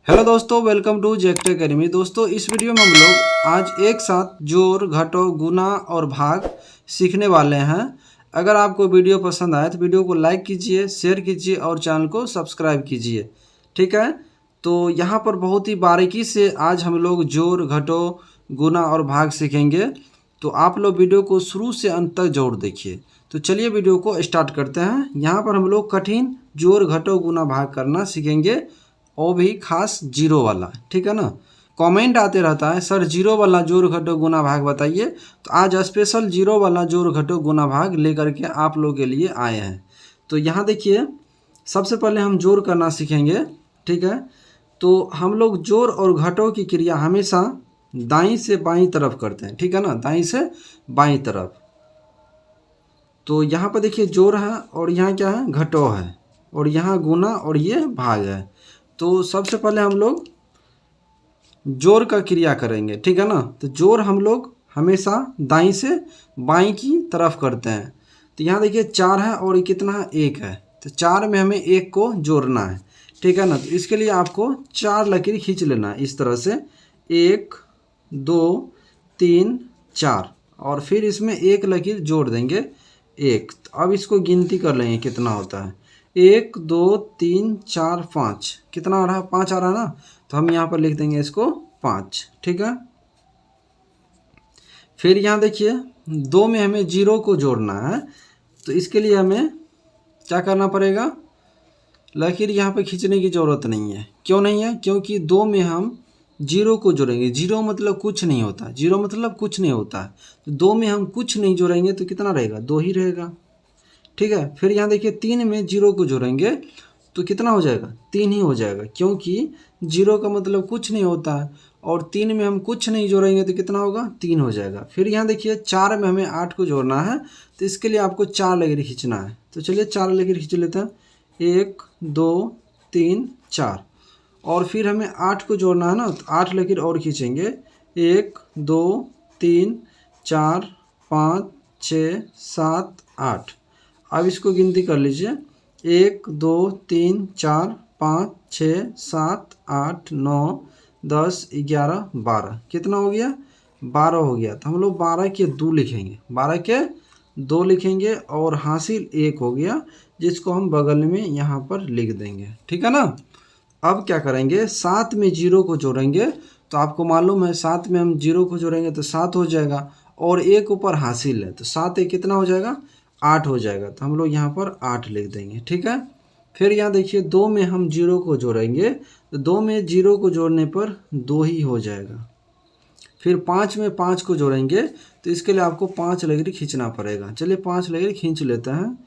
Hello दोस्तों, welcome to जेक्ट academy. दोस्तों, इस वीडियो में हम लोग आज एक साथ जोड़, घटाव, गुना और भाग सीखने वाले हैं। अगर आपको वीडियो पसंद आए तो वीडियो को लाइक कीजिए, शेयर कीजिए और चैनल को सब्सक्राइब कीजिए। ठीक है, तो यहाँ पर बहुत ही बारीकी से आज हम लोग जोड़, घटाव, गुना और भाग सीखेंगे। तो आप लोग वीडियो को शुरू से अंत तक जरूर देखिए। तो चलिए वीडियो को स्टार्ट करते हैं। यहाँ पर हम लोग कठिन जोड़, घटाव, गुना, भाग करना सीखेंगे, वो भी खास जीरो वाला। ठीक है ना। कमेंट आते रहता है, सर जीरो वाला जोड़, घटाव, गुना, भाग बताइए। तो आज स्पेशल जीरो वाला जोड़, घटाव, गुना, भाग लेकर के आप लोगों के लिए आए हैं। तो यहाँ देखिए, सबसे पहले हम जोड़ करना सीखेंगे। ठीक है, तो हम लोग जोड़ और घटाव की क्रिया हमेशा दाईं से बाईं तरफ करते हैं। ठीक है ना, दाईं से बाईं तरफ। तो यहाँ पर देखिए जोड़ है और यहाँ क्या है, घटाव है, और यहाँ गुना और ये भाग है। तो सबसे पहले हम लोग जोड़ का क्रिया करेंगे। ठीक है ना, तो जोड़ हम लोग हमेशा दाईं से बाईं की तरफ करते हैं। तो यहाँ देखिए 4 है और ये कितना है, 1 है। तो 4 में हमें 1 को जोड़ना है। ठीक है ना, तो इसके लिए आपको 4 लकीर खींच लेना है इस तरह से, 1 2 3 4, और फिर इसमें 1 लकीर जोड़ देंगे, 1। तो अब इसको गिनती कर लेंगे कितना होता है, 1 2 3 4 5, कितना आ रहा है, 5 आ रहा है ना। तो हम यहाँ पर लिख देंगे इसको 5। ठीक है, फिर यहाँ देखिए 2 में हमें 0 को जोड़ना है। तो इसके लिए हमें क्या करना पड़ेगा, लकीर यहाँ पे खींचने की ज़रूरत नहीं है। क्यों नहीं है, क्योंकि 2 में हम 0 को जोड़ेंगे। 0 मतलब कुछ नहीं होता, 0 मतलब कुछ नहीं होता है। तो 2 में हम कुछ नहीं जोड़ेंगे तो कितना रहेगा, 2 ही रहेगा। ठीक है, फिर यहाँ देखिए 3 में 0 को जोड़ेंगे तो कितना हो जाएगा, 3 ही हो जाएगा, क्योंकि 0 का मतलब कुछ नहीं होता है, और 3 में हम कुछ नहीं जोड़ेंगे तो कितना होगा, 3 हो जाएगा। फिर यहाँ देखिए 4 में हमें 8 को जोड़ना है। तो इसके लिए आपको 4 लकीर खींचना है। तो चलिए 4 लकीर खींच लेते हैं, 1 2 3 4, और फिर हमें 8 को जोड़ना है ना, तो 8 लकीर और खींचेंगे, 1 2 3 4 5 6 7 8। अब इसको गिनती कर लीजिए, 1 2 3 4 5 6 7 8 9 10 11 12, कितना हो गया, 12 हो गया। तो हम लोग 12 के 2 लिखेंगे, 12 के 2 लिखेंगे, और हासिल 1 हो गया, जिसको हम बगल में यहाँ पर लिख देंगे। ठीक है ना। अब क्या करेंगे, 7 में 0 को जोड़ेंगे। तो आपको मालूम है 7 में हम 0 को जोड़ेंगे तो 7 हो जाएगा, और 1 ऊपर हासिल है, तो 7 1 कितना हो जाएगा, 8 हो जाएगा। तो हम लोग यहाँ पर 8 लिख देंगे। ठीक है, फिर यहाँ देखिए 2 में हम 0 को जोड़ेंगे। तो 2 में 0 को जोड़ने पर 2 ही हो जाएगा। फिर 5 में 5 को जोड़ेंगे, तो इसके लिए आपको 5 लकीर खींचना पड़ेगा। चलिए 5 लकीर खींच लेते हैं,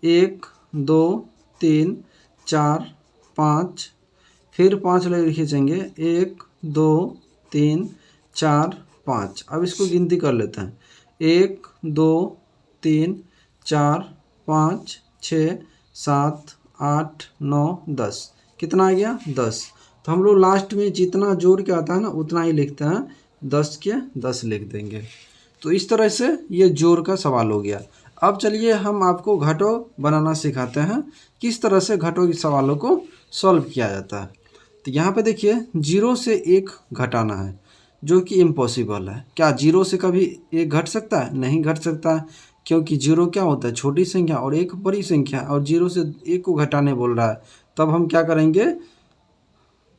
1 2 3 4 5, फिर 5 लकीर खींचेंगे, 1 2 3 4 5। अब इसको गिनती कर लेते हैं, 1 2 3 4 5 6 7 8 9 10, कितना आ गया, 10। तो हम लोग लास्ट में जितना जोड़ के आता है ना उतना ही लिखते हैं, 10 के 10 लिख देंगे। तो इस तरह से ये जोड़ का सवाल हो गया। अब चलिए हम आपको घटाव बनाना सिखाते हैं, किस तरह से घटाव के सवालों को सॉल्व किया जाता है। तो यहाँ पे देखिए 0 से 1 घटाना है, जो कि इम्पॉसिबल है। क्या 0 से कभी 1 घट सकता है, नहीं घट सकता है, क्योंकि 0 क्या होता है, छोटी संख्या, और 1 बड़ी संख्या, और 0 से 1 को घटाने बोल रहा है। तब हम क्या करेंगे,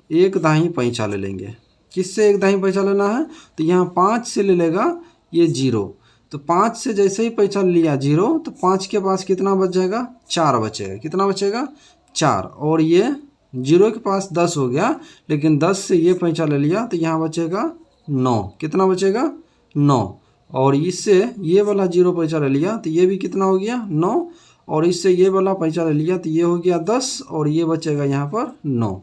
एक दाहिनी पैंचा ले लेंगे। किससे एक दाहिनी पैंचा लेना है, तो यहाँ 5 से ले लेगा ये 0। तो 5 से जैसे ही पैंचा लिया 0, तो 5 के पास कितना बच जाएगा, 4 बचेगा। कितना बचेगा, 4, और ये 0 के पास 10 हो गया, लेकिन 10 से ये पैंचा ले लिया तो यहाँ बचेगा 9। कितना बचेगा, 9, और इससे ये वाला 0 पैंचा ले लिया तो ये भी कितना हो गया, 9, और इससे ये वाला पैंचा ले लिया तो ये हो गया 10, और ये बचेगा यहाँ पर 9।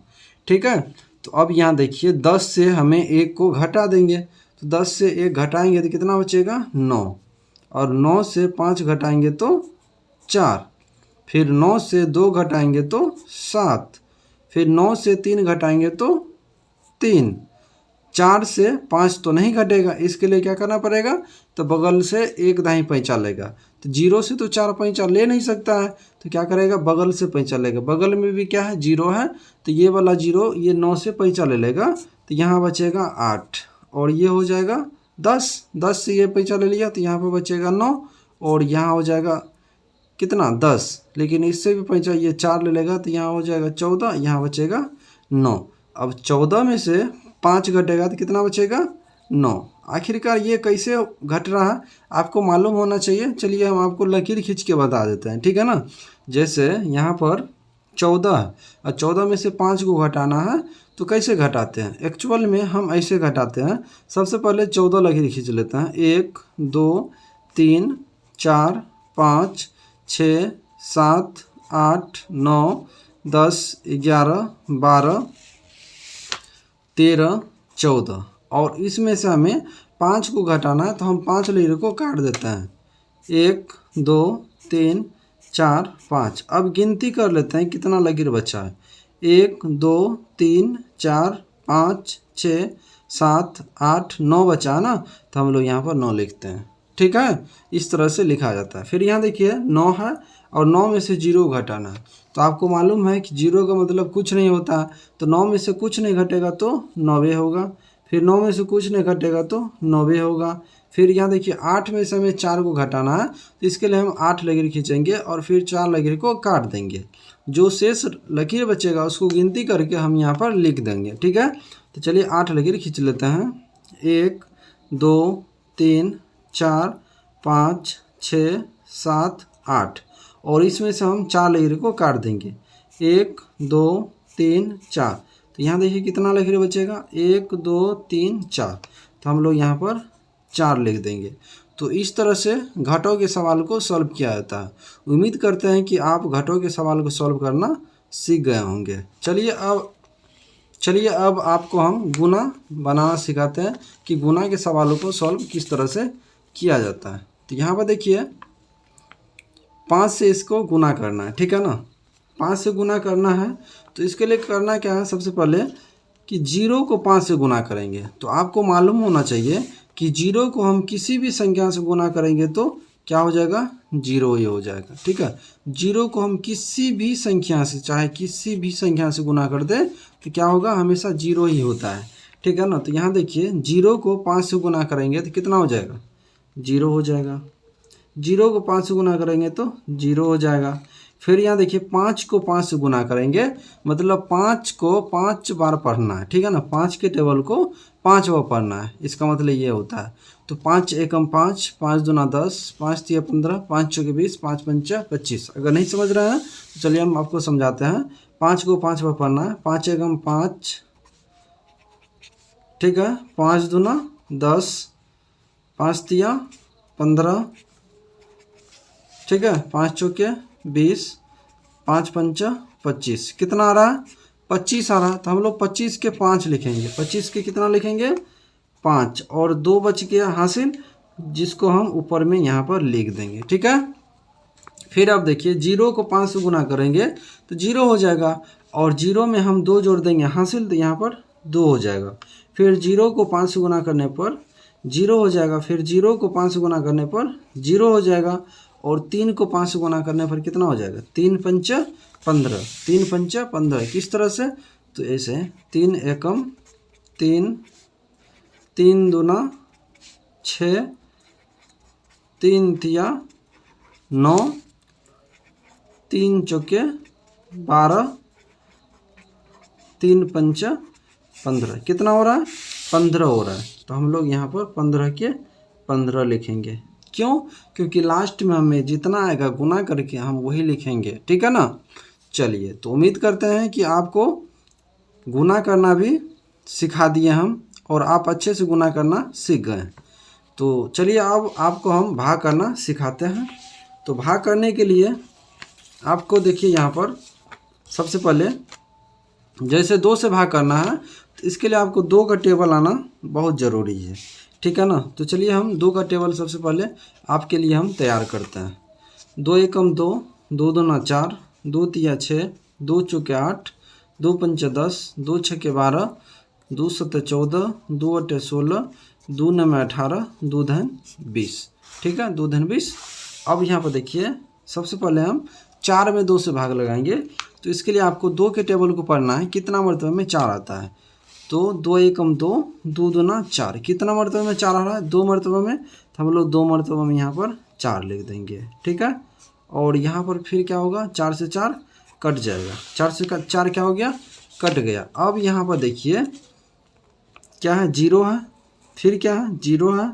ठीक है, तो अब यहाँ देखिए 10 से हमें 1 को घटा देंगे। तो 10 से 1 घटाएंगे तो कितना बचेगा, 9, और 9 से 5 घटाएंगे तो 4, फिर 9 से 2 घटाएंगे तो 7, फिर 9 से 3 घटाएंगे तो 3, 4 से 5 तो नहीं घटेगा, इसके लिए क्या करना पड़ेगा, तो बगल से एक दाहिनी पैंचा लेगा। तो 0 से तो 4 पैंचा ले नहीं सकता है, तो क्या करेगा, बगल से पैंचा लेगा। बगल में भी क्या है, 0 है, तो ये वाला 0 ये 9 से पैंचा ले लेगा, तो यहाँ बचेगा 8 और ये हो जाएगा 10। 10 से ये पैंचा ले लिया तो यहाँ पर बचेगा 9 और यहाँ हो जाएगा कितना, 10। लेकिन इससे भी पैंचा ये 4 ले लेगा तो यहाँ हो जाएगा 14, यहाँ बचेगा 9। अब 14 में से 5 घटेगा तो कितना बचेगा, 9। आखिरकार ये कैसे घट रहा है आपको मालूम होना चाहिए। चलिए हम आपको लकीर खींच के बता देते हैं, ठीक है ना। जैसे यहाँ पर 14 है और 14 में से 5 को घटाना है, तो कैसे घटाते हैं, एक्चुअल में हम ऐसे घटाते हैं। सबसे पहले 14 लकीर खींच लेते हैं, 1 2 3 4 5 6 7 8 9 10 11 12 13 14 और इसमें से हमें 5 को घटाना है, तो हम 5 लकीरों को काट देते हैं, 1 2 3 4 5। अब गिनती कर लेते हैं कितना लकीर बचा है, 1 2 3 4 5 6 7 8 9 बचा ना, तो हम लोग यहाँ पर 9 लिखते हैं, ठीक है। इस तरह से लिखा जाता है। फिर यहाँ देखिए 9 है और 9 में से 0 घटाना है, तो आपको मालूम है कि 0 का मतलब कुछ नहीं होता, तो 9 में से कुछ नहीं घटेगा तो 90 होगा। फिर 9 में से कुछ नहीं घटेगा तो 90 होगा। फिर यहाँ देखिए 8 में से हमें 4 को घटाना है, तो इसके लिए हम 8 लकीर खींचेंगे और फिर 4 लकीर को काट देंगे। जो शेष लकीर बचेगा उसको गिनती करके हम यहाँ पर लिख देंगे, ठीक है। तो चलिए 8 लकीर खींच लेते हैं, 1 2 3 4 5 6 7 8 और इसमें से हम 4 लकीर को काट देंगे, 1 2 3 4। तो यहाँ देखिए कितना लकीर बचेगा, 1 2 3 4, तो हम लोग यहाँ पर 4 लिख देंगे। तो इस तरह से घटों के सवाल को सॉल्व किया जाता है। उम्मीद करते हैं कि आप घटों के सवाल को सॉल्व करना सीख गए होंगे। चलिए अब आपको हम गुना बनाना सिखाते हैं कि गुना के सवालों को सॉल्व किस तरह से किया जाता है। तो यहाँ पर देखिए 5 से इसको गुना करना है, ठीक है ना। 5 से गुना करना है, तो इसके लिए करना क्या है, सबसे पहले कि 0 को 5 से गुना करेंगे। तो आपको मालूम होना चाहिए कि 0 को हम किसी भी संख्या से गुना करेंगे तो क्या हो जाएगा, 0 ही हो जाएगा, ठीक है। 0 को हम किसी भी संख्या से, चाहे किसी भी संख्या से गुना कर दे तो क्या होगा, हमेशा 0 ही होता है, ठीक है ना। तो यहाँ देखिए 0 को 5 से गुना करेंगे तो कितना हो जाएगा, 0 हो जाएगा। 0 को 5 से गुना करेंगे तो 0 हो जाएगा। फिर यहाँ देखिए 5 को 5 से गुना करेंगे, मतलब 5 को 5 बार पढ़ना है, ठीक है ना। 5 के टेबल को 5 बार पढ़ना है, इसका मतलब ये होता है। तो 5 एकम 5, 5 दूना 10, 5 तिया 15, 5 चौके 20, 5 पंचा 25। अगर नहीं समझ रहे हैं तो चलिए हम आपको समझाते हैं। 5 को 5 बार पढ़ना है, 5 एकम 5, ठीक है, 5 दूना 10, 5 तिया 15, ठीक है, 5 चौके 20, 5 पंचा 25। कितना आ रहा है, 25 आ रहा है। तो हम लोग 25 के 5 लिखेंगे, 25 के कितना लिखेंगे, 5, और 2 बच गया हासिल, जिसको हम ऊपर में यहाँ पर लिख देंगे, ठीक है। फिर अब देखिए 0 को 5 से गुना करेंगे तो 0 हो जाएगा, और 0 में हम 2 जोड़ देंगे हासिल, तो यहाँ पर 2 हो जाएगा। फिर 0 को 5 से गुना करने पर 0 हो जाएगा। फिर 0 को 5 से गुना करने पर 0 हो जाएगा, और 3 को 5 से गुना करने पर कितना हो जाएगा, 3 पंचा 15, 3 पंचा 15। किस तरह से, तो ऐसे 3 एकम 3, 3 दूना 6, 3 तिया 9, 3 चौके 12, 3 पंचा 15। कितना हो रहा है, 15 हो रहा है। तो हम लोग यहाँ पर 15 के 15 लिखेंगे। क्यों, क्योंकि लास्ट में हमें जितना आएगा गुना करके हम वही लिखेंगे, ठीक है ना। चलिए, तो उम्मीद करते हैं कि आपको गुना करना भी सिखा दिए हम, और आप अच्छे से गुना करना सीख गए। तो चलिए अब आपको हम भाग करना सिखाते हैं। तो भाग करने के लिए आपको देखिए यहाँ पर सबसे पहले जैसे 2 से भाग करना है, तो इसके लिए आपको 2 का टेबल आना बहुत ज़रूरी है, ठीक है ना। तो चलिए हम 2 का टेबल सबसे पहले आपके लिए हम तैयार करते हैं। 2 एकम 2, 2 दूना 4, 2 तिया 6, 2 चौके 8, 2 पंचा 10, 2 छक्के 12, 2 सत्ते 14, 2 अट्ठे 16, 2 नवे 18, 2 धन 20, ठीक है, 2 धन 20। अब यहाँ पर देखिए, सबसे पहले हम 4 में 2 से भाग लगाएंगे। तो इसके लिए आपको 2 के टेबल को पढ़ना है, कितना मरतबे में 4 आता है। तो 2 एकम 2, 2 दूना 4, कितना मरतबे में 4 आ रहा है, 2 मरतबे में, तो हम लोग 2 मरतबे में यहाँ पर 4 लिख देंगे, ठीक है। और यहाँ पर फिर क्या होगा, 4 से 4 कट जाएगा, 4 से 4 क्या हो गया, कट गया। अब यहाँ पर देखिए क्या है, 0 है, फिर क्या है, 0 है,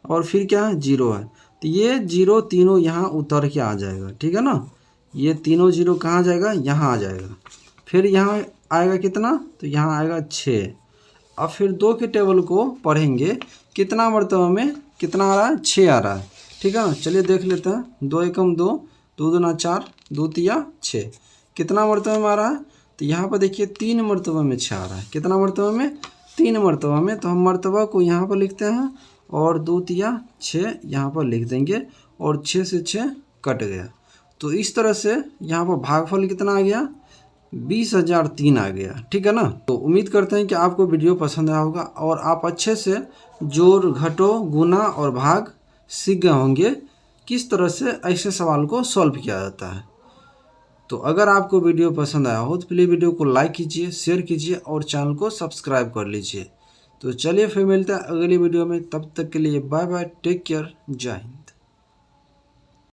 और फिर क्या है, 0 है। तो ये 0 तीनों यहाँ उतर के आ जाएगा, ठीक है ना। ये तीनों 0 कहाँ जाएगा, यहाँ आ जाएगा। फिर यहाँ आएगा कितना, तो यहाँ आएगा 6। अब फिर 2 के टेबल को पढ़ेंगे, कितना मरतबा में कितना आ रहा है, 6 आ रहा है, ठीक है ना। चलिए देख लेते हैं। 2 एकम 2, 2 दूना 4, 2 तिया 6, कितना मरतबा में आ रहा है, तो यहाँ पर देखिए 3 मरतबा में 6 आ रहा है। कितना मरतबा में, 3 मरतबा में। तो हम मरतबा को यहाँ पर लिखते हैं और 2 तिया 6 यहाँ पर लिख देंगे, और 6 से 6 कट गया। तो इस तरह से यहाँ पर भागफल कितना आ गया, 20,003 आ गया, ठीक है ना। तो उम्मीद करते हैं कि आपको वीडियो पसंद आया होगा और आप अच्छे से जोड़, घटो, गुना और भाग सीख गए होंगे, किस तरह से ऐसे सवाल को सॉल्व किया जाता है। तो अगर आपको वीडियो पसंद आया हो तो प्लीज़ वीडियो को लाइक कीजिए, शेयर कीजिए और चैनल को सब्सक्राइब कर लीजिए। तो चलिए फिर मिलते हैं अगली वीडियो में, तब तक के लिए बाय बाय, टेक केयर, जय हिंद।